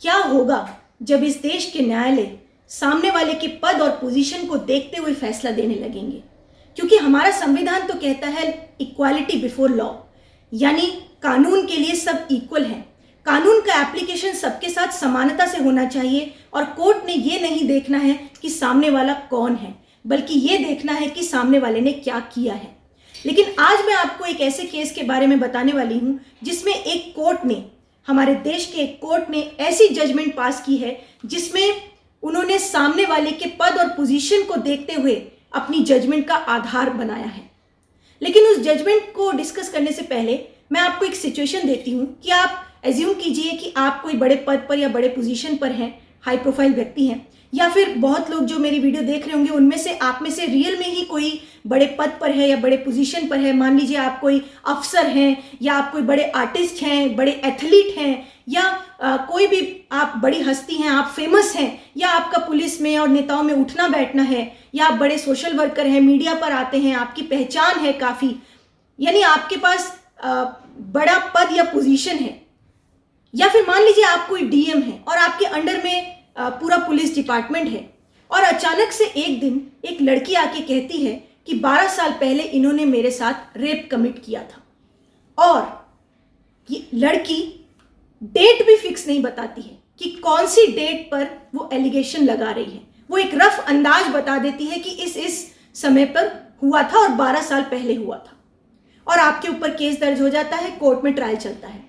क्या होगा जब इस देश के न्यायालय सामने वाले के पद और पोजीशन को देखते हुए फैसला देने लगेंगे? क्योंकि हमारा संविधान तो कहता है इक्वालिटी बिफोर लॉ, यानी कानून के लिए सब इक्वल हैं। कानून का एप्लीकेशन सबके साथ समानता से होना चाहिए और कोर्ट ने ये नहीं देखना है कि सामने वाला कौन है, बल्कि ये देखना है कि सामने वाले ने क्या किया है। लेकिन आज मैं आपको एक ऐसे केस के बारे में बताने वाली हूँ जिसमें एक कोर्ट ने, हमारे देश के एक कोर्ट ने ऐसी जजमेंट पास की है जिसमें उन्होंने सामने वाले के पद और पोजीशन को देखते हुए अपनी जजमेंट का आधार बनाया है। लेकिन उस जजमेंट को डिस्कस करने से पहले मैं आपको एक सिचुएशन देती हूँ कि आप एज्यूम कीजिए कि आप कोई बड़े पद पर या बड़े पोजीशन पर हैं, हाई प्रोफाइल व्यक्ति हैं, या फिर बहुत लोग जो मेरी वीडियो देख रहे होंगे उनमें से आप में से रियल में ही कोई बड़े पद पर है या बड़े पोजीशन पर है। मान लीजिए आप कोई अफसर हैं, या आप कोई बड़े आर्टिस्ट हैं, बड़े एथलीट हैं, या कोई भी आप बड़ी हस्ती हैं, आप फेमस हैं, या आपका पुलिस में और नेताओं में उठना बैठना है, या आप बड़े सोशल वर्कर हैं, मीडिया पर आते हैं, आपकी पहचान है काफ़ी, यानी आपके पास बड़ा पद या पोजीशन है। या फिर मान लीजिए आप कोई डीएम है और आपके अंडर में पूरा पुलिस डिपार्टमेंट है, और अचानक से एक दिन एक लड़की आके कहती है कि 12 साल पहले इन्होंने मेरे साथ रेप कमिट किया था, और ये लड़की डेट भी फिक्स नहीं बताती है कि कौन सी डेट पर वो एलिगेशन लगा रही है। वो एक रफ अंदाज बता देती है कि इस समय पर हुआ था और 12 साल पहले हुआ था, और आपके ऊपर केस दर्ज हो जाता है, कोर्ट में ट्रायल चलता है।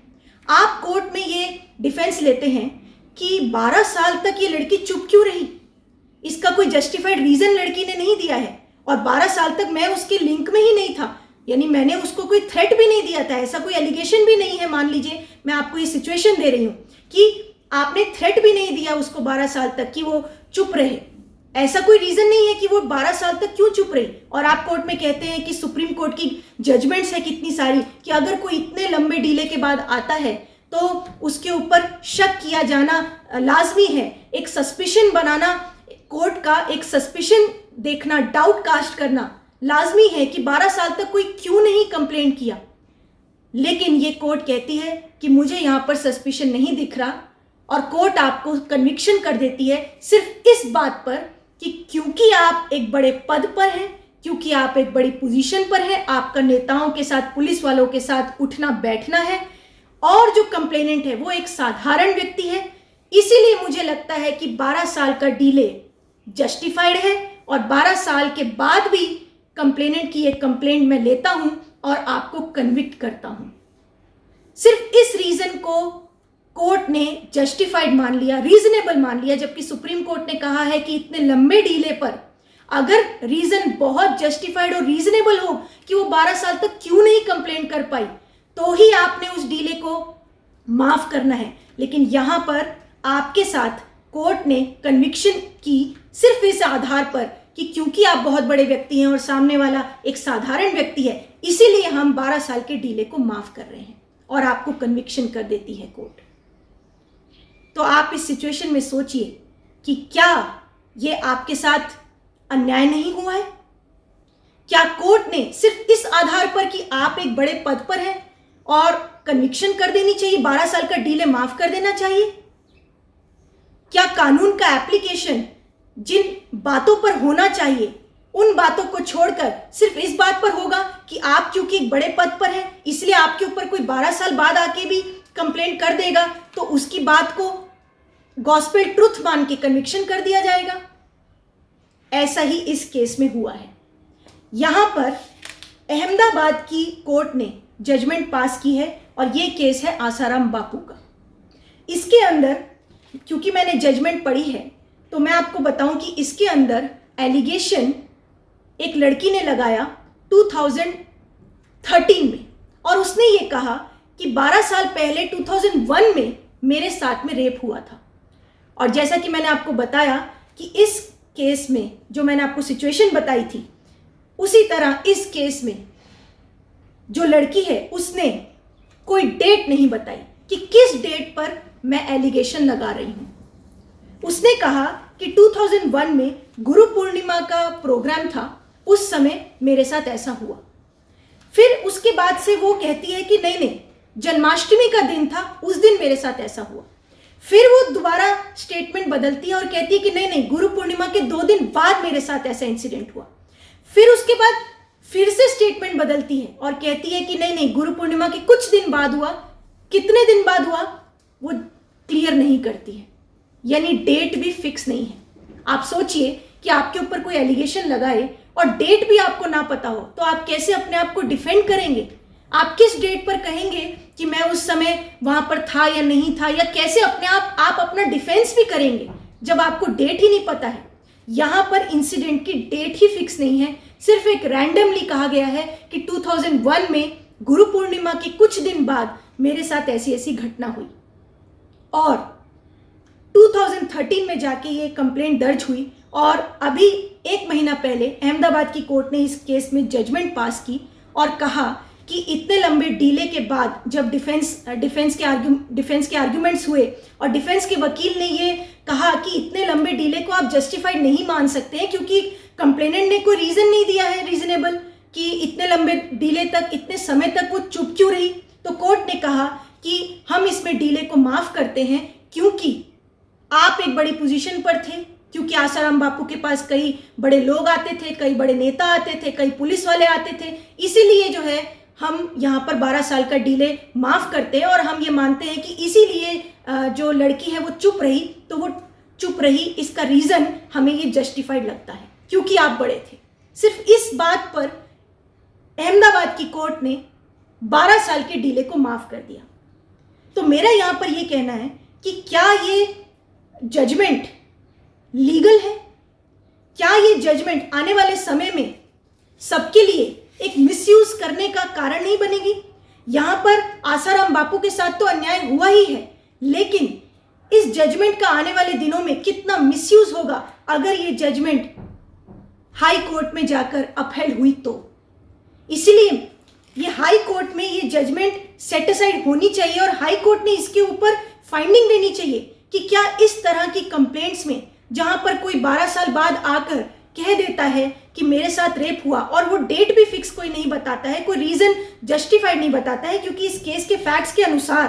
आप कोर्ट में ये डिफेंस लेते हैं कि 12 साल तक ये लड़की चुप क्यों रही, इसका कोई जस्टिफाइड रीजन लड़की ने नहीं दिया है, और 12 साल तक मैं उसके लिंक में ही नहीं था, यानी मैंने उसको कोई थ्रेट भी नहीं दिया था, ऐसा कोई एलिगेशन भी नहीं है। मान लीजिए मैं आपको ये सिचुएशन दे रही हूँ कि आपने थ्रेट भी नहीं दिया उसको 12 साल तक कि वो चुप रहे, ऐसा कोई रीजन नहीं है कि वो 12 साल तक क्यों चुप रही। और आप कोर्ट में कहते हैं कि सुप्रीम कोर्ट की जजमेंट्स है कितनी सारी कि अगर कोई इतने लंबे डीले के बाद आता है तो उसके ऊपर शक किया जाना लाजमी है, एक सस्पिशन बनाना, कोर्ट का एक सस्पिशन देखना, डाउट कास्ट करना लाजमी है कि 12 साल तक कोई क्यों नहीं कंप्लेंट किया। लेकिन ये कोर्ट कहती है कि मुझे यहाँ पर सस्पिशन नहीं दिख रहा, और कोर्ट आपको कन्विक्शन कर देती है सिर्फ इस बात पर कि क्योंकि आप एक बड़े पद पर हैं, क्योंकि आप एक बड़ी पोजीशन पर हैं, आपका नेताओं के साथ, पुलिस वालों के साथ उठना बैठना है, और जो कंप्लेनेंट है वो एक साधारण व्यक्ति है, इसीलिए मुझे लगता है कि 12 साल का डिले जस्टिफाइड है, और 12 साल के बाद भी कंप्लेनेंट की एक कंप्लेंट मैं लेता हूं और आपको कन्विक्ट करता हूं। सिर्फ इस रीजन को कोर्ट ने जस्टिफाइड मान लिया, रीजनेबल मान लिया, जबकि सुप्रीम कोर्ट ने कहा है कि इतने लंबे डीले पर अगर रीजन बहुत जस्टिफाइड और रीजनेबल हो कि वो 12 साल तक क्यों नहीं कंप्लेंट कर पाई, तो ही आपने उस डीले को माफ करना है। लेकिन यहां पर आपके साथ कोर्ट ने कन्विक्शन की सिर्फ इस आधार पर कि क्योंकि आप बहुत बड़े व्यक्ति हैं और सामने वाला एक साधारण व्यक्ति है, इसीलिए हम 12 साल के डीले को माफ कर रहे हैं, और आपको कन्विक्शन कर देती है कोर्ट। तो आप इस सिचुएशन में सोचिए कि क्या ये आपके साथ अन्याय नहीं हुआ है? क्या कोर्ट ने सिर्फ इस आधार पर कि आप एक बड़े पद पर हैं और कन्विक्शन कर देनी चाहिए, 12 साल का डीले माफ कर देना चाहिए? क्या कानून का एप्लीकेशन जिन बातों पर होना चाहिए उन बातों को छोड़कर सिर्फ इस बात पर होगा कि आप क्योंकि एक बड़े पद पर हैं इसलिए आपके ऊपर कोई 12 साल बाद आके भी कंप्लेंट कर देगा तो उसकी बात को गॉस्पेल ट्रुथ मान के कन्विक्शन कर दिया जाएगा? ऐसा ही इस केस में हुआ है। यहां पर अहमदाबाद की कोर्ट ने जजमेंट पास की है, और ये केस है आसाराम बापू का। इसके अंदर, क्योंकि मैंने जजमेंट पढ़ी है तो मैं आपको बताऊं कि इसके अंदर एलिगेशन एक लड़की ने लगाया 2013 में, और उसने ये कहा कि 12 साल पहले 2001 में मेरे साथ में रेप हुआ था। और जैसा कि मैंने आपको बताया कि इस केस में जो मैंने आपको सिचुएशन बताई थी, उसी तरह इस केस में जो लड़की है उसने कोई डेट नहीं बताई कि किस डेट पर मैं एलिगेशन लगा रही हूं। उसने कहा कि 2001 में गुरु पूर्णिमा का प्रोग्राम था, उस समय मेरे साथ ऐसा हुआ। फिर उसके बाद से वो कहती है कि नहीं, जन्माष्टमी का दिन था, उस दिन मेरे साथ ऐसा हुआ। फिर वो दोबारा स्टेटमेंट बदलती है और कहती है कि नहीं नहीं, गुरु पूर्णिमा के 2 दिन बाद मेरे साथ ऐसा इंसिडेंट हुआ। फिर उसके बाद फिर से स्टेटमेंट बदलती है और कहती है कि नहीं नहीं, गुरु पूर्णिमा के कुछ दिन बाद हुआ। कितने दिन बाद हुआ वो क्लियर नहीं करती है, यानी डेट भी फिक्स नहीं है। आप सोचिए कि आपके ऊपर कोई एलिगेशन लगाए और डेट भी आपको ना पता हो, तो आप कैसे अपने आप को डिफेंड करेंगे? आप किस डेट पर कहेंगे कि मैं उस समय वहां पर था या नहीं था, या कैसे अपने आप अपना डिफेंस भी करेंगे जब आपको डेट ही नहीं पता है? यहां पर इंसिडेंट की डेट ही फिक्स नहीं है, सिर्फ एक रैंडमली कहा गया है कि 2001 में गुरु पूर्णिमा के कुछ दिन बाद मेरे साथ ऐसी ऐसी घटना हुई। और 2013 में जाके ये कंप्लेंट दर्ज हुई और अभी 1 महीना पहले अहमदाबाद की कोर्ट ने इस केस में जजमेंट पास की और कहा कि इतने लंबे डीले के बाद जब डिफेंस के आर्ग्यूमेंट्स हुए और डिफेंस के वकील ने ये कहा कि इतने लंबे डीले को आप जस्टिफाइड नहीं मान सकते हैं क्योंकि कंप्लेनेंट ने कोई रीज़न नहीं दिया है रीजनेबल कि इतने लंबे डीले तक, इतने समय तक वो चुप क्यों रही, तो कोर्ट ने कहा कि हम इसमें डीले को माफ़ करते हैं क्योंकि आप एक बड़ी पोजीशन पर थे, क्योंकि आसाराम बापू के पास कई बड़े लोग आते थे, कई बड़े नेता आते थे, कई पुलिस वाले आते थे, इसीलिए जो है हम यहाँ पर 12 साल का डीले माफ़ करते हैं और हम ये मानते हैं कि इसीलिए जो लड़की है वो चुप रही, तो वो चुप रही इसका रीज़न हमें ये जस्टिफाइड लगता है क्योंकि आप बड़े थे। सिर्फ इस बात पर अहमदाबाद की कोर्ट ने 12 साल के डीले को माफ़ कर दिया। तो मेरा यहाँ पर ये कहना है कि क्या ये जजमेंट लीगल है? क्या ये जजमेंट आने वाले समय में सबके लिए एक मिसयूज करने का कारण नहीं बनेगी? यहाँ पर आसाराम बापू के साथ तो अन्याय हुआ ही है, लेकिन इस जजमेंट का आने वाले दिनों में कितना मिसयूज होगा अगर ये जजमेंट हाई कोर्ट में जाकर अपहेल्ड हुई तो। इसीलिए ये हाई कोर्ट में ये जजमेंट सेट असाइड होनी चाहिए और हाई कोर्ट ने इसके ऊपर फाइंडिंग देनी चाहिए कि क्या इस तरह की कंप्लेंट्स में जहां पर कोई 12 साल बाद आकर कह देता है कि मेरे साथ रेप हुआ और वो डेट भी फिक्स कोई नहीं बताता है, कोई रीज़न जस्टिफाइड नहीं बताता है, क्योंकि इस केस के फैक्ट्स के अनुसार,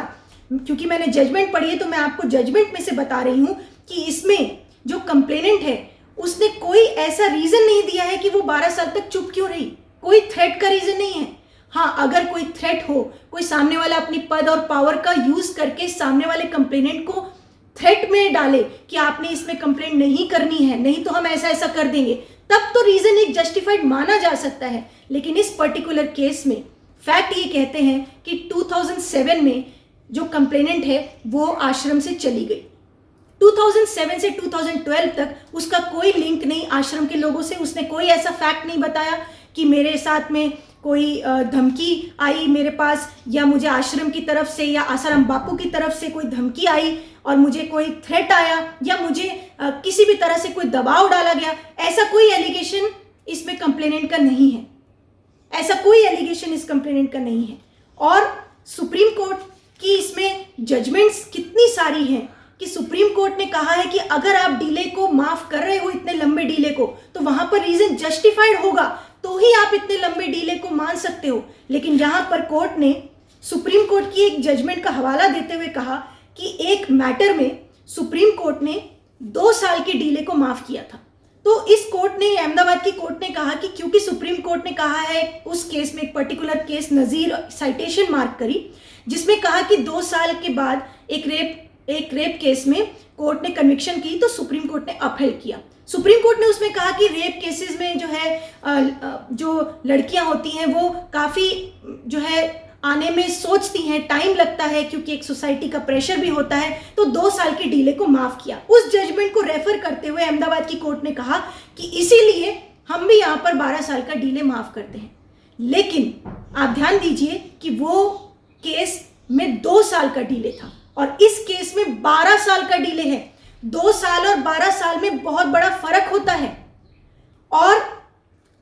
क्योंकि मैंने जजमेंट पढ़ी है तो मैं आपको जजमेंट में से बता रही हूँ कि इसमें जो कंप्लेनेंट है उसने कोई ऐसा रीज़न नहीं दिया है कि वो 12 साल तक चुप क्यों रही। कोई थ्रेट का रीज़न नहीं है। हाँ, अगर कोई थ्रेट हो, कोई सामने वाला अपनी पद और पावर का यूज़ करके सामने वाले कंप्लेनेंट को थ्रेट में डाले कि आपने इसमें कंप्लेंट नहीं करनी है, नहीं तो हम ऐसा ऐसा कर देंगे, तब तो रीज़न एक जस्टिफाइड माना जा सकता है। लेकिन इस पर्टिकुलर केस में फैक्ट ये कहते हैं कि 2007 में जो कंप्लेनेंट है वो आश्रम से चली गई। 2007 से 2012 तक उसका कोई लिंक नहीं आश्रम के लोगों से। उसने कोई ऐसा फैक्ट नहीं बताया कि मेरे साथ में कोई धमकी आई मेरे पास, या मुझे आश्रम की तरफ से या आसाराम बापू की तरफ से कोई धमकी आई और मुझे कोई थ्रेट आया या मुझे किसी भी तरह से कोई दबाव डाला गया। ऐसा कोई एलिगेशन इसमें कंप्लेनेंट का नहीं है। ऐसा कोई एलिगेशन इस कंप्लेनेंट का नहीं है। और सुप्रीम कोर्ट की इसमें जजमेंट्स कितनी सारी हैं कि सुप्रीम कोर्ट ने कहा है कि अगर आप डीले को माफ कर रहे हो, इतने लंबे डीले को, तो वहां पर रीजन जस्टिफाइड होगा तो ही आप इतने लंबे डीले को मान सकते हो। लेकिन यहां पर कोर्ट ने सुप्रीम कोर्ट की एक जजमेंट का हवाला देते हुए कहा कि एक मैटर में सुप्रीम कोर्ट ने 2 साल के डीले को माफ किया था। तो इस कोर्ट ने, अहमदाबाद की कोर्ट ने कहा कि क्योंकि सुप्रीम कोर्ट ने कहा है उस केस में, एक पर्टिकुलर केस नज़ीर साइटेशन मार्क करी जिसमें कहा कि 2 साल के बाद एक रेप केस में कोर्ट ने कन्विक्शन की, तो सुप्रीम कोर्ट ने अपहेल्ड किया। सुप्रीम कोर्ट ने उसमें कहा कि रेप केसेस में जो है जो लड़कियां होती हैं वो काफ़ी जो है आने में सोचती हैं, टाइम लगता है क्योंकि एक सोसाइटी का प्रेशर भी होता है, तो 2 साल के डीले को माफ़ किया। उस जजमेंट को रेफर करते हुए अहमदाबाद की कोर्ट ने कहा कि इसीलिए हम भी यहाँ पर 12 साल का डीले माफ़ करते हैं। लेकिन आप ध्यान दीजिए कि वो केस में 2 साल का डीले था और इस केस में 12 साल का डीले है। 2 साल और 12 साल में बहुत बड़ा फर्क होता है। और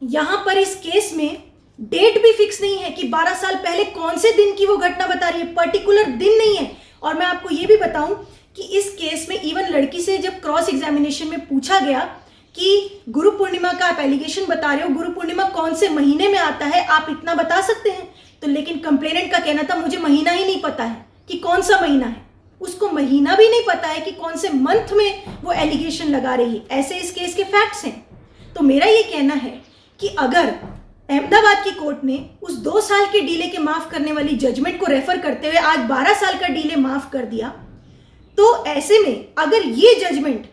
यहां पर इस केस में डेट भी फिक्स नहीं है कि 12 साल पहले कौन से दिन की वो घटना बता रही है, पर्टिकुलर दिन नहीं है। और मैं आपको ये भी बताऊं कि इस केस में इवन लड़की से जब क्रॉस एग्जामिनेशन में पूछा गया कि गुरु पूर्णिमा का आप एलिगेशन बता रहे हो, गुरु पूर्णिमा कौन से महीने में आता है, आप इतना बता सकते हैं? तो लेकिन कंप्लेनेंट का कहना था मुझे महीना ही नहीं पता है कि कौन सा महीना है। उसको महीना भी नहीं पता है कि कौन से मंथ में वो एलिगेशन लगा रही है। ऐसे इस केस के फैक्ट्स हैं। तो मेरा ये कहना है कि अगर अहमदाबाद की कोर्ट ने उस 2 साल के डीले के माफ करने वाली जजमेंट को रेफर करते हुए आज 12 साल का डीले माफ कर दिया, तो ऐसे में अगर ये जजमेंट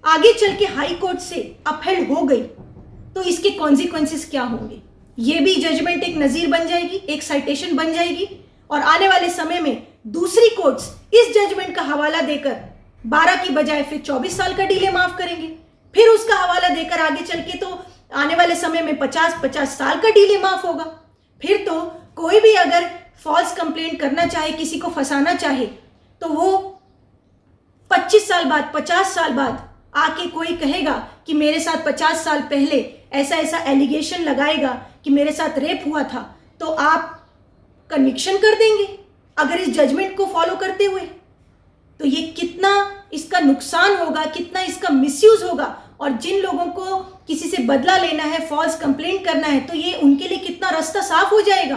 आगे चल के हाई कोर्ट से अपहेल्ड हो गई तो इसके कॉन्सिक्वेंसेस क्या होंगे? ये भी जजमेंट एक नजीर बन जाएगी, एक साइटेशन बन जाएगी, और आने वाले समय में दूसरी कोर्ट्स इस जजमेंट का हवाला देकर 12 की बजाय फिर 24 साल का डीले माफ करेंगे, फिर उसका हवाला देकर आगे चल के तो आने वाले समय में 50 साल का डीले माफ होगा। फिर तो कोई भी अगर फॉल्स कंप्लेंट करना चाहे, किसी को फंसाना चाहे, तो वो 25 साल बाद, 50 साल बाद आके कोई कहेगा कि मेरे साथ 50 साल पहले ऐसा ऐसा एलिगेशन लगाएगा कि मेरे साथ रेप हुआ था, तो आप कन्विक्शन कर देंगे अगर इस जजमेंट को फॉलो करते हुए। तो ये कितना इसका नुकसान होगा, कितना इसका मिसयूज होगा, और जिन लोगों को किसी से बदला लेना है, फॉल्स कंप्लेंट करना है, तो ये उनके लिए कितना रास्ता साफ हो जाएगा।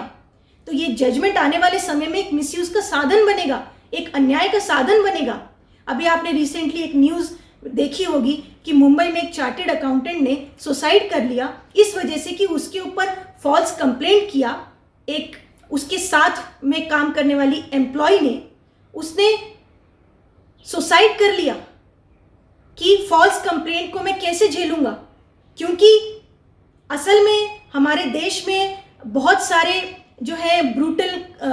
तो ये जजमेंट आने वाले समय में एक मिसयूज का साधन बनेगा, एक अन्याय का साधन बनेगा। अभी आपने रिसेंटली एक न्यूज़ देखी होगी कि मुंबई में एक चार्टेड अकाउंटेंट ने सुसाइड कर लिया इस वजह से कि उसके ऊपर फॉल्स कंप्लेंट किया एक उसके साथ में काम करने वाली एम्प्लॉय ने। उसने सुसाइड कर लिया कि फॉल्स कंप्लेंट को मैं कैसे झेलूंगा, क्योंकि असल में हमारे देश में बहुत सारे जो है ब्रूटल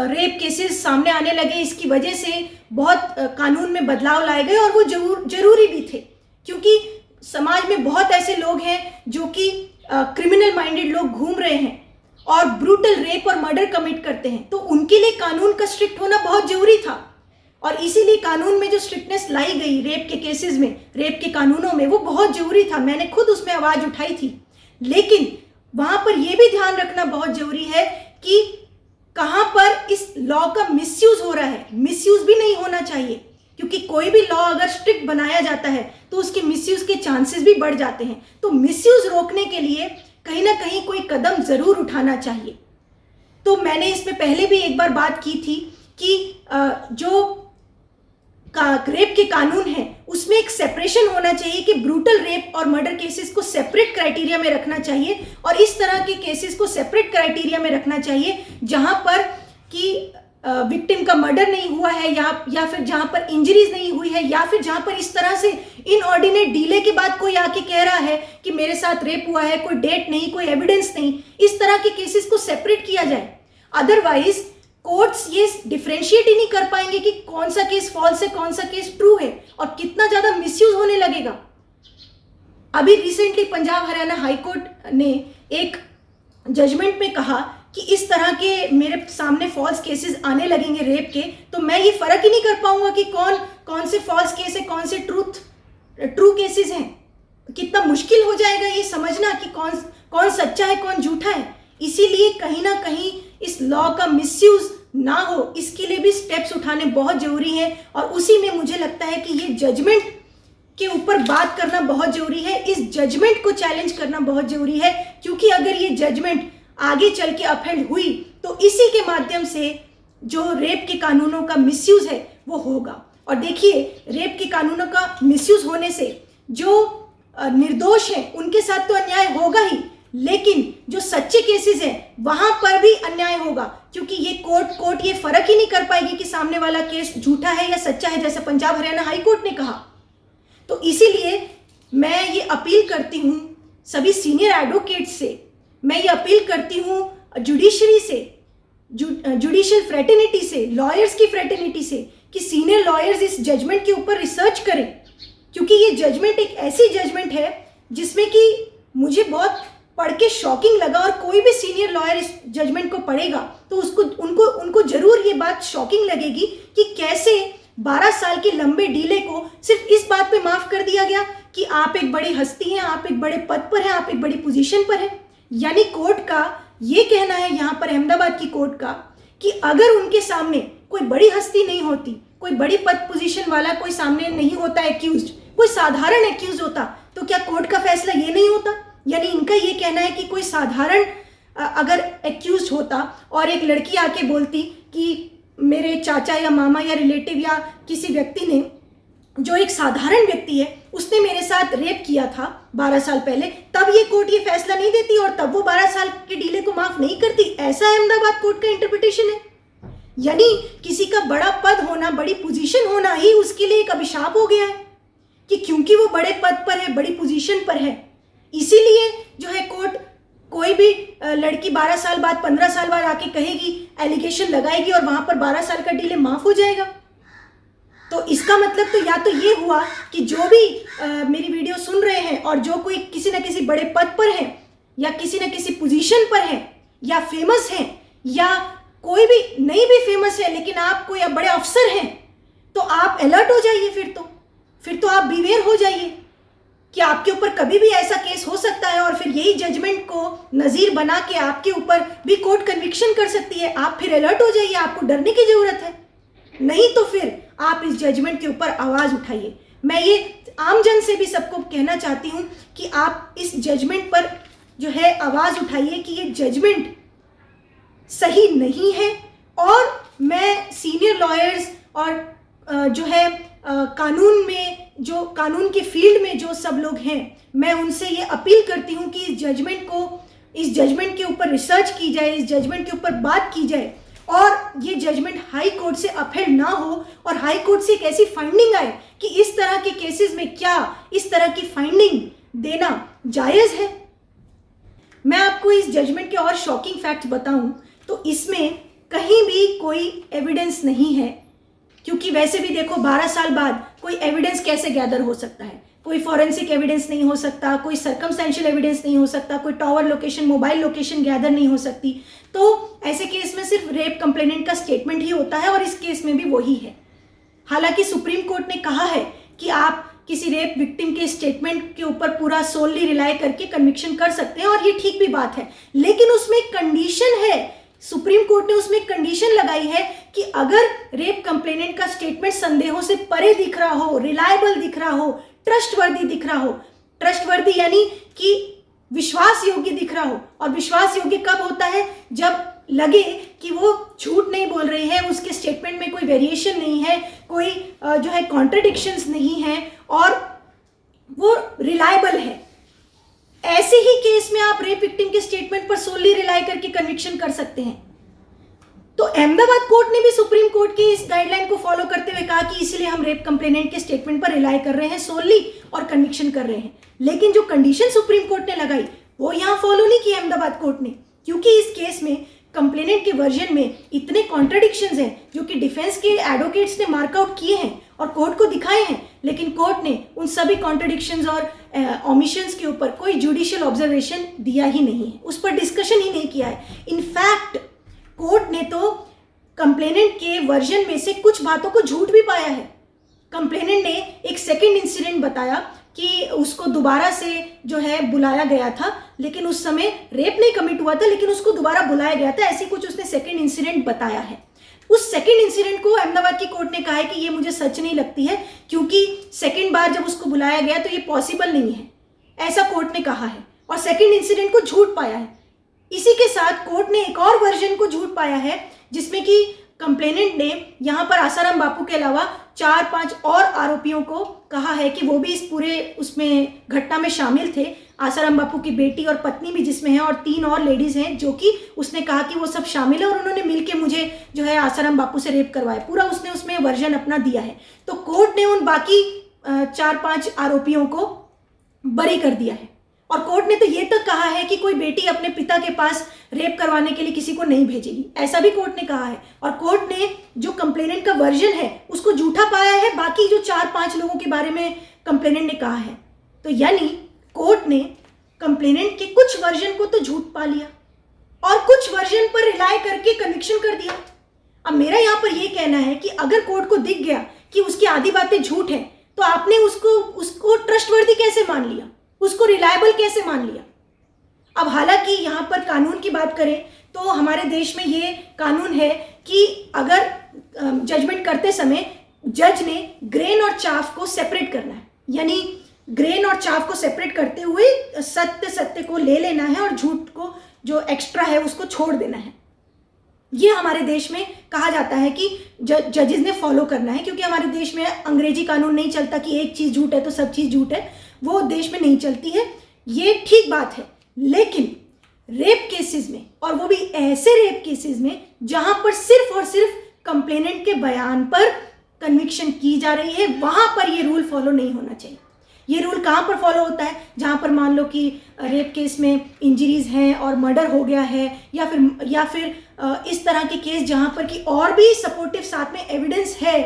रेप केसेस सामने आने लगे। इसकी वजह से बहुत कानून में बदलाव लाए गए और वो जरूरी भी थे, क्योंकि समाज में बहुत ऐसे लोग हैं जो कि क्रिमिनल माइंडेड लोग घूम रहे हैं और ब्रूटल रेप और मर्डर कमिट करते हैं, तो उनके लिए कानून का स्ट्रिक्ट होना बहुत जरूरी था। और इसीलिए कानून में जो स्ट्रिक्टनेस लाई गई रेप के केसेस में, रेप के कानूनों में, वो बहुत जरूरी था। मैंने खुद उसमें आवाज़ उठाई थी। लेकिन वहाँ पर यह भी ध्यान रखना बहुत जरूरी है कि कहाँ पर इस लॉ का मिसयूज हो रहा है। मिसयूज भी नहीं होना चाहिए, क्योंकि कोई भी लॉ अगर स्ट्रिक्ट बनाया जाता है तो उसके मिसयूज के चांसेस भी बढ़ जाते हैं। तो मिसयूज रोकने के लिए कहीं ना कहीं कोई कदम जरूर उठाना चाहिए। तो मैंने इसमें पहले भी एक बार बात की थी कि जो रेप के कानून है उसमें एक सेपरेशन होना चाहिए कि ब्रूटल रेप और मर्डर केसेस को सेपरेट क्राइटेरिया में रखना चाहिए, और इस तरह के केसेस को सेपरेट क्राइटेरिया में रखना चाहिए जहां पर कि विक्टिम का मर्डर नहीं हुआ है या फिर जहां पर इंजरीज नहीं हुई है, या फिर जहां पर इस तरह से इनऑर्डिनेट डीले के बाद कोई आके कह रहा है कि मेरे साथ रेप हुआ है, कोई डेट नहीं, कोई एविडेंस नहीं। इस तरह के केसेस को सेपरेट किया जाए। अदरवाइज कोर्ट्स ये डिफरेंशिएट ही नहीं कर पाएंगे कि कौन सा केस फॉल्स है, कौन सा केस ट्रू है, और कितना ज्यादा मिसयूज होने लगेगा। अभी recently Punjab Haryana high court ने एक जजमेंट में कहा कि इस तरह के मेरे सामने फॉल्स केसेस आने लगेंगे रेप के, तो मैं ये फर्क ही नहीं कर पाऊंगा कि कौन से फॉल्स केस है, कौन से ट्रू केसेस हैं। कितना मुश्किल हो जाएगा ये समझना कि कौन सच्चा है, कौन झूठा है। इसीलिए कहीं ना कहीं इस लॉ का मिसयूज ना हो, इसके लिए भी स्टेप्स उठाने बहुत जरूरी हैं। और उसी में मुझे लगता है कि ये जजमेंट के ऊपर बात करना बहुत जरूरी है, इस जजमेंट को चैलेंज करना बहुत जरूरी है, क्योंकि अगर ये जजमेंट आगे चल के अपहेल्ड हुई तो इसी के माध्यम से जो रेप के कानूनों का मिसयूज है वो होगा। और देखिए, रेप के कानूनों का मिसयूज होने से जो निर्दोष हैं उनके साथ तो अन्याय होगा ही, लेकिन जो सच्चे केसेस हैं वहां पर भी अन्याय होगा, क्योंकि ये कोर्ट ये फर्क ही नहीं कर पाएगी कि सामने वाला केस झूठा है या सच्चा है, जैसे पंजाब हरियाणा हाई कोर्ट ने कहा। तो इसीलिए मैं ये अपील करती हूँ सभी सीनियर एडवोकेट से, मैं ये अपील करती हूँ जुडिशरी से, जुडिशियल फ्रेटर्निटी से, लॉयर्स की फ्रेटर्निटी से, कि सीनियर लॉयर्स इस जजमेंट के ऊपर रिसर्च करें, क्योंकि ये जजमेंट एक ऐसी जजमेंट है जिसमें कि मुझे बहुत पढ़ के शॉकिंग लगा, और कोई भी सीनियर लॉयर इस जजमेंट को पढ़ेगा तो उनको जरूर ये बात शॉकिंग लगेगी कि कैसे 12 साल के लंबे डीले को सिर्फ इस बात पे माफ कर दिया गया कि आप एक बड़ी हस्ती हैं, आप एक बड़े पद पर हैं, आप एक बड़ी पोजीशन पर हैं। यानी कोर्ट का ये कहना है यहाँ पर, अहमदाबाद की कोर्ट का, कि अगर उनके सामने कोई बड़ी हस्ती नहीं होती, कोई बड़ी पद पोजीशन वाला कोई सामने नहीं होता एक्यूज्ड, कोई साधारण एक्यूज होता, तो क्या कोर्ट का फैसला ये नहीं होता। यानी इनका ये कहना है कि कोई साधारण अगर एक्यूज होता और एक लड़की आके बोलती कि मेरे चाचा या मामा या रिलेटिव या किसी व्यक्ति ने, जो एक साधारण व्यक्ति है, उसने मेरे साथ रेप किया था 12 साल पहले, तब ये कोर्ट ये फैसला नहीं देती और तब वो 12 साल के डीले को माफ नहीं करती। ऐसा अहमदाबाद कोर्ट का इंटरप्रिटेशन है। यानी किसी का बड़ा पद होना, बड़ी पोजीशन होना ही उसके लिए एक अभिशाप हो गया है कि क्योंकि वो बड़े पद पर है, बड़ी पोजीशन पर है, इसीलिए जो है कोर्ट कोई भी लड़की 12 साल बाद, 15 साल बाद आके कहेगी, एलिगेशन लगाएगी और वहां पर 12 साल का डीले माफ हो जाएगा। तो इसका मतलब तो या तो ये हुआ कि जो भी मेरी वीडियो सुन रहे हैं और जो कोई किसी न किसी बड़े पद पर है या किसी न किसी पोजीशन पर है या फेमस है या कोई भी नहीं भी फेमस है लेकिन आप कोई बड़े अफसर हैं, तो आप अलर्ट हो जाइए। फिर तो आप बीवेयर हो जाइए कि आपके ऊपर कभी भी ऐसा केस हो सकता है और फिर यही जजमेंट को नज़ीर बना के आपके ऊपर भी कोर्ट कन्विक्शन कर सकती है। आप फिर अलर्ट हो जाइए, आपको डरने की जरूरत है। नहीं तो फिर आप इस जजमेंट के ऊपर आवाज़ उठाइए। मैं ये आम जन से भी सबको कहना चाहती हूँ कि आप इस जजमेंट पर जो है आवाज़ उठाइए कि ये जजमेंट सही नहीं है। और मैं सीनियर लॉयर्स और जो है कानून में, जो कानून के फील्ड में जो सब लोग हैं, मैं उनसे ये अपील करती हूँ कि इस जजमेंट के ऊपर रिसर्च की जाए, इस जजमेंट के ऊपर बात की जाए और ये जजमेंट हाई कोर्ट से अपील ना हो और हाई कोर्ट से एक ऐसी फाइंडिंग आए कि इस तरह के केसेस में क्या इस तरह की फाइंडिंग देना जायज़ है। मैं आपको इस जजमेंट के और शॉकिंग फैक्ट्स बताऊं तो इसमें कहीं भी कोई एविडेंस नहीं है, क्योंकि वैसे भी देखो 12 साल बाद कोई एविडेंस कैसे गैदर हो सकता है। कोई फॉरेंसिक एविडेंस नहीं हो सकता, कोई सर्कमस्टेंशियल एविडेंस नहीं हो सकता, कोई tower location, mobile location gather नहीं हो सकती। तो ऐसे केस में सिर्फ रेप कंप्लेनेंट का स्टेटमेंट ही होता है और इस केस में भी वही है। हालांकि सुप्रीम कोर्ट ने कहा है कि आप किसी रेप विक्टिम के स्टेटमेंट के ऊपर पूरा सोलली रिलाई करके कन्विक्शन कर सकते हैं और ये ठीक भी बात है, लेकिन उसमें एक कंडीशन है। सुप्रीम कोर्ट ने उसमें एक कंडीशन लगाई है कि अगर रेप कंप्लेनेंट का स्टेटमेंट संदेहों से परे दिख रहा हो, रिलायबल दिख रहा हो, ट्रस्टवर्दी दिख रहा हो। ट्रस्टवर्दी यानी कि विश्वास योग्य दिख रहा हो। और विश्वास योग्य कब होता है? जब लगे कि वो झूठ नहीं बोल रही है, उसके स्टेटमेंट में कोई वेरिएशन नहीं है, कोई जो है कॉन्ट्रडिक्शंस नहीं है और वो रिलायबल है। ऐसे ही केस में आप रेप विक्टिम के स्टेटमेंट पर सोलली रिलाई करके कन्विक्शन कर सकते हैं। तो अहमदाबाद कोर्ट ने भी सुप्रीम कोर्ट की इस गाइडलाइन को फॉलो करते हुए कहा कि इसलिए हम रेप कंप्लेनेंट के स्टेटमेंट पर रिलाई कर रहे हैं सोलली और कन्विक्शन कर रहे हैं। लेकिन जो कंडीशन सुप्रीम कोर्ट ने लगाई वो यहाँ फॉलो नहीं की अहमदाबाद कोर्ट ने, क्योंकि इस केस में कंप्लेनेंट के वर्जन में इतने कॉन्ट्रडिक्शंस हैं जो कि डिफेंस के एडवोकेट्स ने मार्कआउट किए हैं और कोर्ट को दिखाए हैं, लेकिन कोर्ट ने उन सभी कॉन्ट्रडिक्शंस और ओमिशंस के ऊपर कोई जुडिशियल ऑब्जर्वेशन दिया ही नहीं है, उस पर डिस्कशन ही नहीं किया है। इनफैक्ट कोर्ट ने तो कंप्लेनेंट के वर्जन में से कुछ बातों को झूठ भी पाया है। कंप्लेनेंट ने एक सेकंड इंसिडेंट बताया कि उसको दोबारा से जो है बुलाया गया था, लेकिन उस समय रेप नहीं कमिट हुआ था, लेकिन उसको दोबारा बुलाया गया था, ऐसी कुछ उसने सेकंड इंसिडेंट बताया है। उस सेकंड इंसिडेंट को अहमदाबाद की कोर्ट ने कहा है कि ये मुझे सच नहीं लगती है, क्योंकि सेकंड बार जब उसको बुलाया गया तो ये पॉसिबल नहीं है, ऐसा कोर्ट ने कहा है और सेकंड इंसिडेंट को झूठ पाया है। इसी के साथ कोर्ट ने एक और वर्जन को झूठ पाया है जिसमें कि कंप्लेनेंट ने यहाँ पर आसाराम बापू के अलावा 4-5 और आरोपियों को कहा है कि वो भी इस पूरे उसमें घटना में शामिल थे। आसाराम बापू की बेटी और पत्नी भी जिसमें है और 3 और लेडीज़ हैं जो कि उसने कहा कि वो सब शामिल है और उन्होंने मिलके मुझे जो है आसाराम बापू से रेप करवाया, पूरा उसने उसमें वर्जन अपना दिया है। तो कोर्ट ने उन बाकी 4-5 आरोपियों को बरी कर दिया है और कोर्ट ने तो ये तक कहा है कि कोई बेटी अपने पिता के पास रेप करवाने के लिए किसी को नहीं भेजेगी, ऐसा भी कोर्ट ने कहा है। और कोर्ट ने जो कंप्लेनेंट का वर्जन है उसको झूठा पाया है बाकी जो 4-5 लोगों के बारे में कंप्लेनेंट ने कहा है। तो यानी कोर्ट ने कंप्लेनेंट के कुछ वर्जन को तो झूठ पा लिया और कुछ वर्जन पर रिलाई करके कन्विक्शन कर दिया। अब मेरा यहाँ पर यह कहना है कि अगर कोर्ट को दिख गया कि उसकी आधी बातें झूठ हैं तो आपने उसको ट्रस्टवर्दी कैसे मान लिया, उसको रिलायबल कैसे मान लिया। अब हालांकि यहाँ पर कानून की बात करें तो हमारे देश में ये कानून है कि अगर जजमेंट करते समय जज ने ग्रेन और चाफ को सेपरेट करना है, यानी ग्रेन और चाफ को सेपरेट करते हुए सत्य को ले लेना है और झूठ को जो एक्स्ट्रा है उसको छोड़ देना है। ये हमारे देश में कहा जाता है कि जजेस ने फॉलो करना है, क्योंकि हमारे देश में अंग्रेजी कानून नहीं चलता कि एक चीज़ झूठ है तो सब चीज़ झूठ है, वो देश में नहीं चलती है। ये ठीक बात है, लेकिन रेप केसेस में, और वो भी ऐसे रेप केसेस में जहां पर सिर्फ और सिर्फ कंप्लेनेंट के बयान पर कन्विक्शन की जा रही है, वहां पर ये रूल फॉलो नहीं होना चाहिए। ये रूल कहाँ पर फॉलो होता है? जहाँ पर मान लो कि रेप केस में इंजरीज हैं और मर्डर हो गया है, या फिर इस तरह के केस जहाँ पर कि और भी सपोर्टिव साथ में एविडेंस है,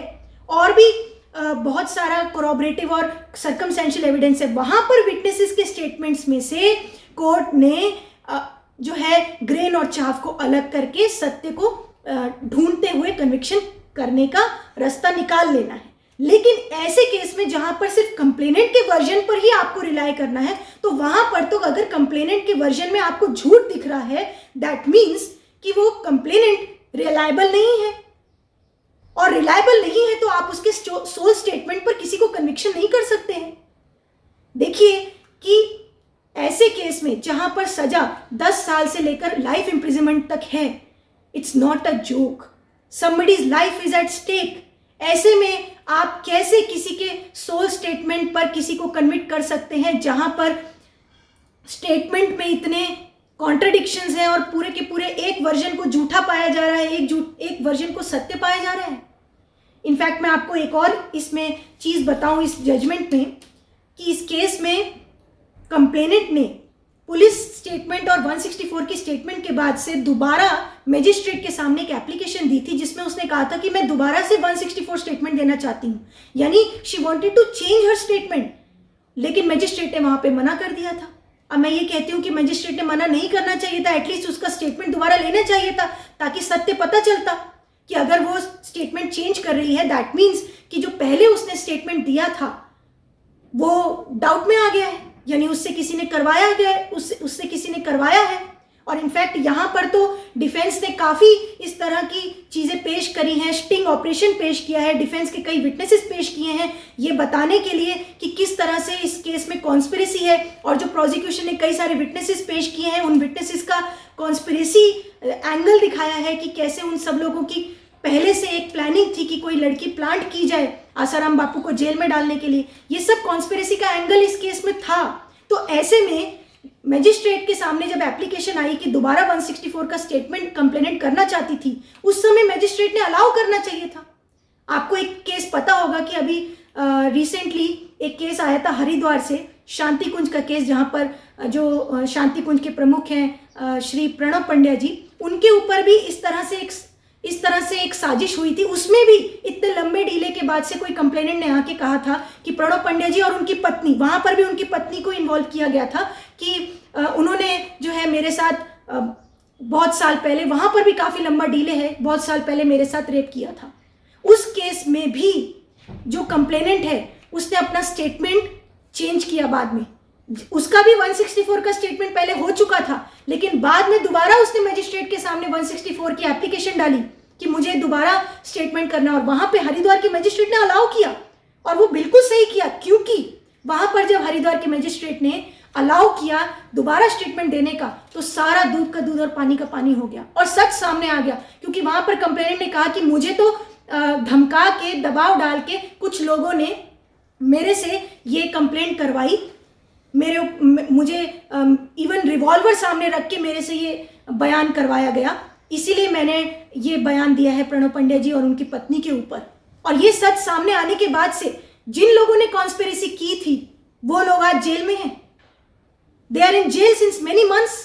और भी बहुत सारा कोरॉबरेटिव और सर्कमस्टेंशियल एविडेंस है, वहाँ पर विटनेसेस के स्टेटमेंट्स में से कोर्ट ने जो है ग्रेन और चाफ को अलग करके सत्य को ढूंढते हुए कन्विक्शन करने का रास्ता निकाल लेना है। लेकिन ऐसे केस में जहां पर सिर्फ कंप्लेनेंट के वर्जन पर ही आपको रिलाई करना है, तो वहां पर तो अगर कंप्लेनेंट के वर्जन में आपको झूठ दिख रहा है, दैट मीन्स कि वो कंप्लेनेंट रिलायबल नहीं है, और रिलायबल नहीं है तो आप उसके सोल स्टेटमेंट पर किसी को कन्विक्शन नहीं कर सकते हैं। देखिए कि ऐसे केस में जहां पर सजा 10 साल से लेकर लाइफ इंप्रिजनमेंट तक है, it's not a joke, somebody's life is at stake. ऐसे में आप कैसे किसी के सोल स्टेटमेंट पर किसी को कन्विक्ट कर सकते हैं, जहां पर स्टेटमेंट में इतने कॉन्ट्रडिक्शंस हैं और पूरे के पूरे एक वर्जन को झूठा पाया जा रहा है, एक वर्जन को सत्य पाया जा रहा है। इनफैक्ट मैं आपको एक और इसमें चीज बताऊं इस जजमेंट में, कि इस केस में कंप्लेनेंट ने पुलिस स्टेटमेंट और 164 की स्टेटमेंट के बाद से दोबारा मजिस्ट्रेट के सामने एक एप्लीकेशन दी थी, जिसमें उसने कहा था कि मैं दोबारा से 164 स्टेटमेंट देना चाहती हूँ, यानी she wanted to change her statement. लेकिन मजिस्ट्रेट ने वहां पे मना कर दिया था। अब मैं ये कहती हूँ कि मजिस्ट्रेट ने मना नहीं करना चाहिए था, एटलीस्ट उसका स्टेटमेंट दोबारा लेना चाहिए था, ताकि सत्य पता चलता कि अगर वो स्टेटमेंट चेंज कर रही है, दैट मीन्स कि जो पहले उसने स्टेटमेंट दिया था वो डाउट में आ गया है, यानी उससे किसी ने करवाया गया, उससे किसी ने करवाया है। और इनफैक्ट यहाँ पर तो डिफेंस ने काफ़ी इस तरह की चीज़ें पेश करी हैं, स्टिंग ऑपरेशन पेश किया है, डिफेंस के कई विटनेसेस पेश किए हैं, ये बताने के लिए कि किस तरह से इस केस में कॉन्स्पिरेसी है। और जो प्रोसिक्यूशन ने कई सारे विटनेसेस पेश किए हैं, उन विटनेसेस का कॉन्स्पिरेसी एंगल दिखाया है कि कैसे उन सब लोगों की पहले से एक प्लानिंग थी कि कोई लड़की प्लांट की जाए आसाराम बापू को जेल में डालने के लिए। ये सब कॉन्स्पिरेसी का एंगल इस केस में था। तो ऐसे में मजिस्ट्रेट के सामने जब एप्लीकेशन आई कि दोबारा 164 का स्टेटमेंट कंप्लेनेंट करना चाहती थी, उस समय मजिस्ट्रेट ने अलाउ करना चाहिए था। आपको एक केस पता होगा कि अभी रिसेंटली एक केस आया था हरिद्वार से, शांति कुंज का केस, जहां पर जो शांति कुंज के प्रमुख हैं श्री प्रणव पंड्या जी, उनके ऊपर भी इस तरह से एक साजिश हुई थी। उसमें भी इतने लंबे डीले के बाद से कोई कंप्लेनेंट ने आके कहा था कि प्रणव पंड्या जी और उनकी पत्नी, वहां पर भी उनकी पत्नी को इन्वॉल्व किया गया था कि उन्होंने जो है मेरे साथ बहुत साल पहले, वहां पर भी काफी लंबा डीले है, बहुत साल पहले मेरे साथ रेप किया था। उस केस में भी जो कंप्लेनेंट है उसने अपना स्टेटमेंट चेंज किया बाद में। उसका भी 164 का स्टेटमेंट पहले हो चुका था, लेकिन बाद में दोबारा उसने मजिस्ट्रेट के सामने 164 की एप्लीकेशन डाली कि मुझे दोबारा स्टेटमेंट करना, और वहां पे हरिद्वार के मजिस्ट्रेट ने अलाउ किया, और वो बिल्कुल सही किया, क्योंकि वहां पर जब हरिद्वार के मजिस्ट्रेट ने अलाउ किया दोबारा स्टेटमेंट देने का, तो सारा दूध का दूध और पानी का पानी हो गया और सच सामने आ गया। क्योंकि वहां पर कंप्लेनेंट ने कहा कि मुझे तो धमका के, दबाव डाल के कुछ लोगों ने मेरे से ये कंप्लेंट करवाई, मुझे इवन रिवॉल्वर सामने रख के मेरे से ये बयान करवाया गया, इसीलिए मैंने ये बयान दिया है प्रणव पंड्या जी और उनकी पत्नी के ऊपर। और ये सच सामने आने के बाद से जिन लोगों ने कॉन्स्पिरेसी की थी वो लोग आज जेल में हैं, they are in jail since many months.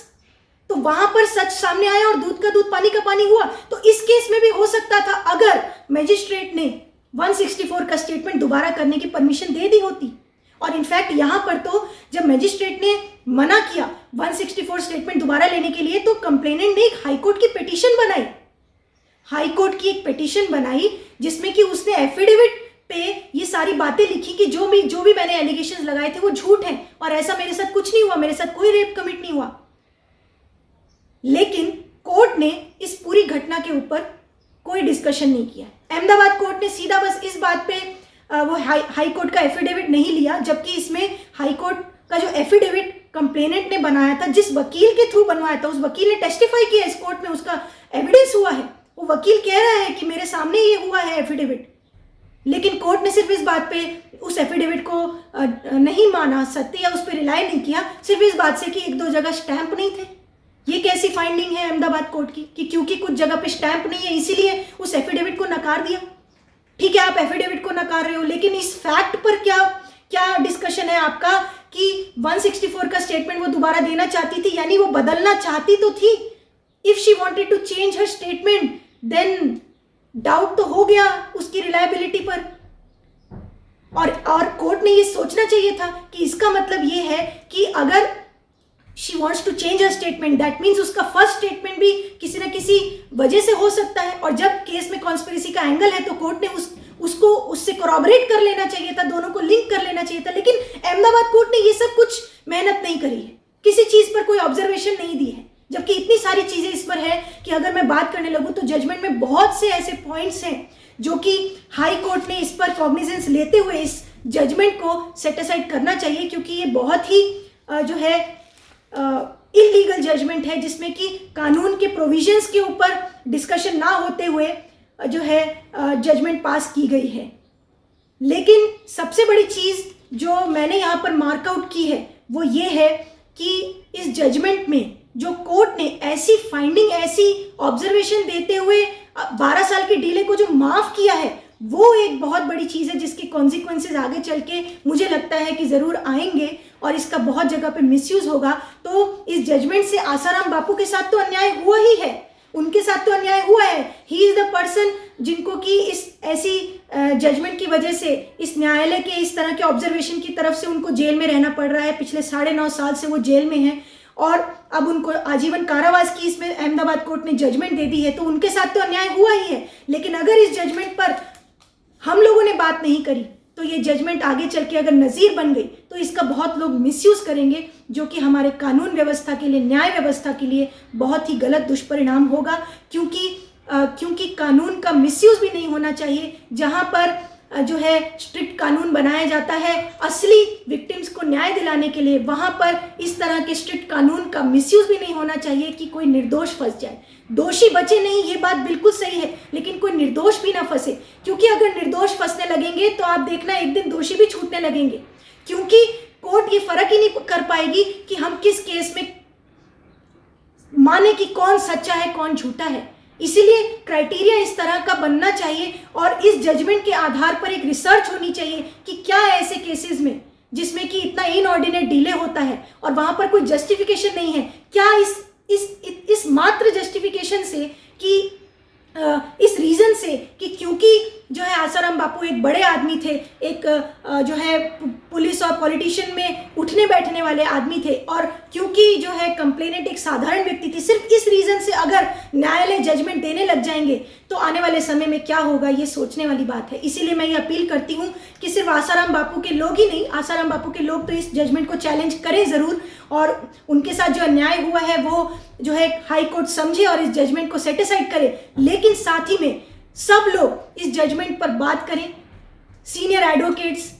तो वहां पर सच सामने आया और दूध का दूध पानी का पानी हुआ। तो इस केस में भी हो सकता था अगर मजिस्ट्रेट ने 164 का स्टेटमेंट दोबारा करने की परमिशन दे दी होती। और इनफैक्ट यहां पर तो जब मजिस्ट्रेट ने मना किया 164 स्टेटमेंट दोबारा लेने के लिए, तो कंप्लेनेंट ने एक हाईकोर्ट की पिटीशन बनाई, हाईकोर्ट की एक पिटीशन बनाई जिसमें कि उसने एफिडेविट पे ये सारी बातें लिखी कि जो भी मैंने एलिगेशंस लगाए थे वो झूठ हैं और ऐसा मेरे साथ कुछ नहीं हुआ, मेरे साथ कोई रेप कमिट नहीं हुआ। लेकिन कोर्ट ने इस पूरी घटना के ऊपर कोई डिस्कशन नहीं किया। अहमदाबाद कोर्ट ने सीधा बस इस बात पे वो हाई कोर्ट का एफिडेविट नहीं लिया, जबकि इसमें हाई कोर्ट का जो एफिडेविट कंप्लेनेंट ने बनाया था, जिस वकील के थ्रू बनवाया था, उस वकील ने टेस्टिफाई किया इस कोर्ट में, उसका एविडेंस हुआ है। वो वकील कह रहा है कि मेरे सामने ये हुआ है एफिडेविट, लेकिन कोर्ट ने सिर्फ इस बात पे उस एफिडेविट को नहीं माना सत्य या उस पर रिलाई नहीं किया, सिर्फ इस बात से कि एक दो जगह स्टैंप नहीं थे। ये कैसी फाइंडिंग है अहमदाबाद कोर्ट की कि क्योंकि कुछ जगह पे स्टैंप नहीं है इसीलिए उस एफिडेविट को नकार दिया। ठीक है, आप एफिडेविट को नकार रहे हो, लेकिन इस फैक्ट पर क्या डिस्कशन है आपका कि 164 का स्टेटमेंट वो दोबारा देना चाहती थी, यानी वो बदलना चाहती तो थी। If she wanted to change her statement then doubt तो हो गया उसकी रिलायबिलिटी पर। और कोर्ट ने ये सोचना चाहिए था कि इसका मतलब ये है कि अगर she wants to change her statement, that means उसका फर्स्ट स्टेटमेंट भी किसी न किसी वजह से हो सकता है, और जब केस में कॉन्स्पिरेसी का एंगल है तो कोर्ट ने उसको उससे कोरॉबरेट कर लेना चाहिए था, दोनों को लिंक कर लेना चाहिए था। लेकिन अहमदाबाद कोर्ट ने ये सब कुछ मेहनत नहीं करी है, किसी चीज पर कोई ऑब्जर्वेशन नहीं दी है, जबकि इतनी सारी चीजें इस पर है कि अगर मैं बात करने लगूं तो जजमेंट में बहुत से ऐसे पॉइंट्स हैं जो कि हाई कोर्ट ने इस पर कॉग्निजेंस लेते हुए इस जजमेंट को सेट असाइड करना चाहिए, क्योंकि ये बहुत ही जो है इलीगल जजमेंट है, जिसमें कि कानून के प्रोविजंस के ऊपर डिस्कशन ना होते हुए जो है जजमेंट पास की गई है। लेकिन सबसे बड़ी चीज जो मैंने यहाँ पर मार्कआउट की है वो ये है कि इस जजमेंट में जो कोर्ट ने ऐसी फाइंडिंग, ऐसी ऑब्जर्वेशन देते हुए 12 साल के डिले को जो माफ किया है, वो एक बहुत बड़ी चीज़ है जिसके कॉन्सिक्वेंसेज आगे चल के मुझे लगता है कि ज़रूर आएंगे और इसका बहुत जगह पे मिसयूज होगा। तो इस जजमेंट से आसाराम बापू के साथ तो अन्याय हुआ ही है, उनके साथ तो अन्याय हुआ है। ही इज़ द पर्सन जिनको कि इस ऐसी जजमेंट की वजह से, इस न्यायालय के इस तरह के ऑब्जर्वेशन की तरफ से उनको जेल में रहना पड़ रहा है। पिछले 9.5 साल से वो जेल में हैं और अब उनको आजीवन कारावास की इसमें अहमदाबाद कोर्ट ने जजमेंट दे दी है, तो उनके साथ तो अन्याय हुआ ही है। लेकिन अगर इस जजमेंट पर हम लोगों ने बात नहीं करी तो ये जजमेंट आगे चल के अगर नज़ीर बन गई तो इसका बहुत लोग मिसयूज करेंगे, जो कि हमारे कानून व्यवस्था के लिए, न्याय व्यवस्था के लिए बहुत ही गलत दुष्परिणाम होगा। क्योंकि कानून का मिसयूज भी नहीं होना चाहिए। जहाँ पर जो है स्ट्रिक्ट कानून बनाया जाता है असली विक्टिम्स को न्याय दिलाने के लिए, वहाँ पर इस तरह के स्ट्रिक्ट कानून का मिसयूज भी नहीं होना चाहिए कि कोई निर्दोष फंस जाए। दोषी बचे नहीं, ये बात बिल्कुल सही है, लेकिन कोई निर्दोष भी ना फंसे, क्योंकि अगर निर्दोष फंसने लगेंगे तो आप देखना एक दिन दोषी भी छूटने लगेंगे, क्योंकि कोर्ट ये फर्क ही नहीं कर पाएगी कि हम किस केस में माने कि कौन सच्चा है कौन झूठा है। इसीलिए क्राइटेरिया इस तरह का बनना चाहिए और इस जजमेंट के आधार पर एक रिसर्च होनी चाहिए कि क्या ऐसे केसेस में जिसमें कि इतना इनऑर्डिनेट डिले होता है और वहां पर कोई जस्टिफिकेशन नहीं है, क्या इस मात्र जस्टिफिकेशन से कि इस रीज़न से कि क्योंकि जो है आसाराम बापू एक बड़े आदमी थे, एक जो है पुलिस और पॉलिटिशियन में उठने बैठने वाले आदमी थे, और क्योंकि जो है कंप्लेनेंट एक साधारण व्यक्ति थी, सिर्फ इस रीज़न से अगर न्यायालय जजमेंट देने लग जाएंगे तो आने वाले समय में क्या होगा, ये सोचने वाली बात है। इसीलिए मैं ये अपील करती हूँ कि सिर्फ आसाराम बापू के लोग ही नहीं, आसाराम बापू के लोग तो इस जजमेंट को चैलेंज करें ज़रूर, और उनके साथ जो अन्याय हुआ है वो जो है हाई कोर्ट समझे और इस जजमेंट को सेट असाइड करे। लेकिन साथ ही में सब लोग इस जजमेंट पर बात करें, सीनियर एडवोकेट्स,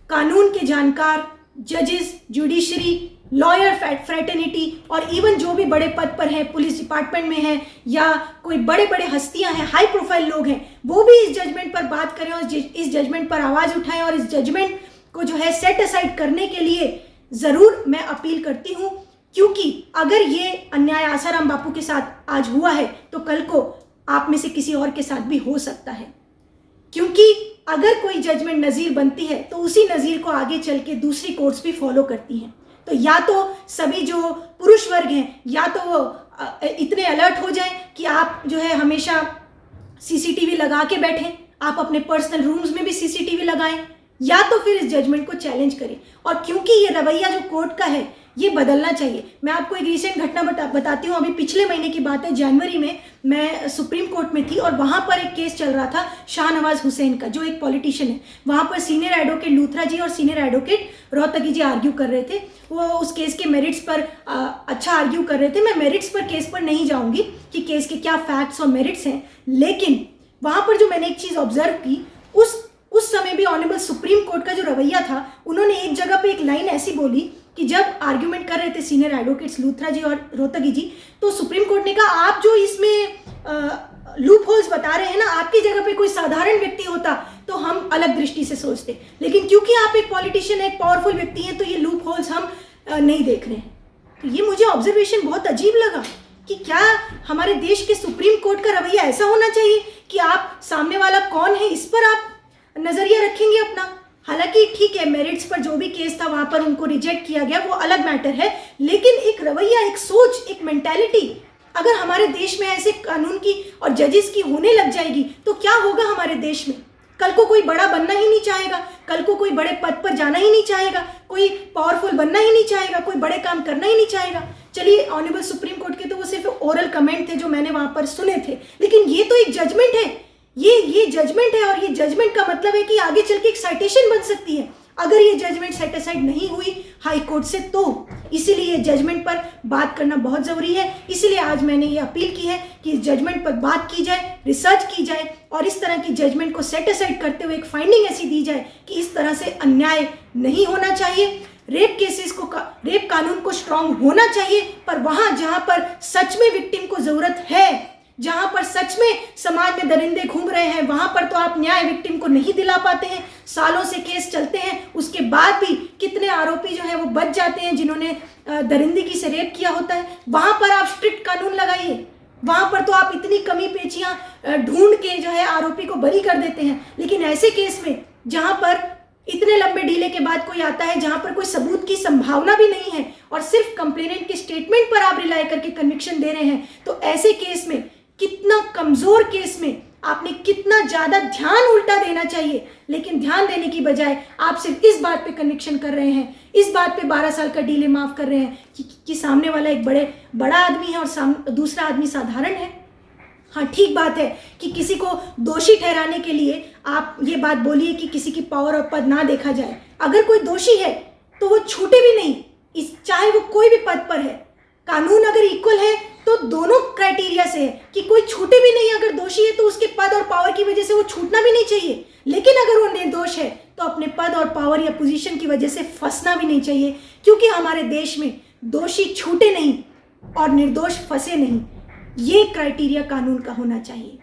कानून के जानकार, जजेस, जुडिशरी, लॉयर फ्रेटर्निटी और इवन जो भी बड़े पद पर हैं, पुलिस डिपार्टमेंट में हैं या कोई बड़े बड़े हस्तियां हैं, हाई प्रोफाइल लोग हैं, वो भी इस जजमेंट पर बात करें और इस जजमेंट पर आवाज़ उठाएं और इस जजमेंट को जो है सेट असाइड करने के लिए ज़रूर मैं अपील करती हूँ। क्योंकि अगर ये अन्याय आसाराम बापू के साथ आज हुआ है तो कल को आप में से किसी और के साथ भी हो सकता है, क्योंकि अगर कोई जजमेंट नज़ीर बनती है तो उसी नज़ीर को आगे चल के दूसरी कोर्ट्स भी फॉलो करती हैं। तो या तो सभी जो पुरुष वर्ग हैं या तो वो इतने अलर्ट हो जाएं कि आप जो है हमेशा सीसीटीवी लगा के बैठें, आप अपने पर्सनल रूम्स में भी सीसीटीवी लगाएं, या तो फिर इस जजमेंट को चैलेंज करें। और क्योंकि ये रवैया जो कोर्ट का है ये बदलना चाहिए। मैं आपको एक रीसेंट घटना बताती हूँ। अभी पिछले महीने की बात है, जनवरी में मैं सुप्रीम कोर्ट में थी और वहाँ पर एक केस चल रहा था शाहनवाज हुसैन का, जो एक पॉलिटिशियन है। वहाँ पर सीनियर एडवोकेट लूथरा जी और सीनियर एडवोकेट रोहतगी जी आर्ग्यू कर रहे थे। वो उस केस के मेरिट्स पर अच्छा आर्ग्यू कर रहे थे। मैं मेरिट्स पर, केस पर नहीं जाऊँगी कि केस के क्या फैक्ट्स और मेरिट्स हैं, लेकिन वहाँ पर जो मैंने एक चीज़ ऑब्जर्व की, उस समय भी ऑनरेबल सुप्रीम कोर्ट का जो रवैया था, उन्होंने एक जगह पे एक लाइन ऐसी बोली कि जब आर्ग्यूमेंट कर रहे थे सीनियर एडवोकेट्स लूथरा जी और रोहतगी जी, तो सुप्रीम कोर्ट ने कहा आप जो इसमें लूप होल्स बता रहे हैं ना, आपकी जगह पे कोई साधारण व्यक्ति होता तो हम अलग दृष्टि से सोचते, लेकिन क्योंकि आप एक पॉलिटिशियन, एक पावरफुल व्यक्ति हैं, तो ये लूप होल्स हम नहीं देख रहे हैं। तो ये मुझे ऑब्जर्वेशन बहुत अजीब लगा कि क्या हमारे देश के सुप्रीम कोर्ट का रवैया ऐसा होना चाहिए कि आप सामने वाला कौन है इस पर आप नजरिया रखेंगे अपना। हालांकि ठीक है, मेरिट्स पर जो भी केस था वहां पर उनको रिजेक्ट किया गया, वो अलग मैटर है, लेकिन एक रवैया, एक सोच, एक मेंटालिटी अगर हमारे देश में ऐसे कानून की और जजेस की होने लग जाएगी तो क्या होगा हमारे देश में। कल को कोई बड़ा बनना ही नहीं चाहेगा, कल को कोई बड़े पद पर जाना ही नहीं चाहेगा, कोई पावरफुल बनना ही नहीं चाहेगा, कोई बड़े काम करना ही नहीं चाहेगा। चलिए, ऑनरेबल सुप्रीम कोर्ट के तो वो सिर्फ ओरल कमेंट थे जो मैंने वहां पर सुने थे, लेकिन ये तो एक जजमेंट है, ये जजमेंट है, और ये जजमेंट का मतलब है कि आगे चल के एक साइटेशन बन सकती है अगर ये जजमेंट सेट असाइड नहीं हुई हाई कोर्ट से। तो इसीलिए जजमेंट पर बात करना बहुत ज़रूरी है। इसीलिए आज मैंने ये अपील की है कि इस जजमेंट पर बात की जाए, रिसर्च की जाए, और इस तरह की जजमेंट को सेट असाइड करते हुए एक फाइंडिंग ऐसी दी जाए कि इस तरह से अन्याय नहीं होना चाहिए। रेप केसेस को, रेप कानून को स्ट्रांग होना चाहिए, पर वहाँ जहाँ पर सच में विक्टिम को ज़रूरत है, जहां पर सच में समाज में दरिंदे घूम रहे हैं, वहां पर तो आप न्याय विक्टिम को नहीं दिला पाते हैं। सालों से केस चलते हैं, उसके बाद भी कितने आरोपी जो है वो बच जाते हैं जिन्होंने दरिंदगी से रेप किया होता है। वहां पर आप स्ट्रिक्ट कानून लगाइए, वहां पर तो आप इतनी कमी पेचियां ढूंढ के जो है आरोपी को बरी कर देते हैं। लेकिन ऐसे केस में जहां पर इतने लंबे डीले के बाद कोई आता है, जहां पर कोई सबूत की संभावना भी नहीं है और सिर्फ कंप्लेनेंट के स्टेटमेंट पर आप रिलाई करके कन्विक्शन दे रहे हैं, तो ऐसे केस में, कितना कमजोर केस में आपने कितना ज्यादा ध्यान उल्टा देना चाहिए, लेकिन ध्यान देने की बजाय आप सिर्फ इस बात पे कन्विक्शन कर रहे हैं, इस बात पे 12 साल का डीले माफ कर रहे हैं कि सामने वाला एक बड़ा आदमी है और दूसरा आदमी साधारण है। हाँ, ठीक बात है कि किसी को दोषी ठहराने के लिए आप ये बात बोलिए कि किसी की पावर और पद ना देखा जाए। अगर कोई दोषी है तो वो छूटे भी नहीं, चाहे वो कोई भी पद पर है। कानून अगर इक्वल है तो दोनों क्राइटेरिया से है कि कोई छूटे भी नहीं। अगर दोषी है तो उसके पद और पावर की वजह से वो छूटना भी नहीं चाहिए, लेकिन अगर वो निर्दोष है तो अपने पद और पावर या पोजीशन की वजह से फंसना भी नहीं चाहिए, क्योंकि हमारे देश में दोषी छूटे नहीं और निर्दोष फंसे नहीं। ये क्राइटेरिया कानून का होना चाहिए।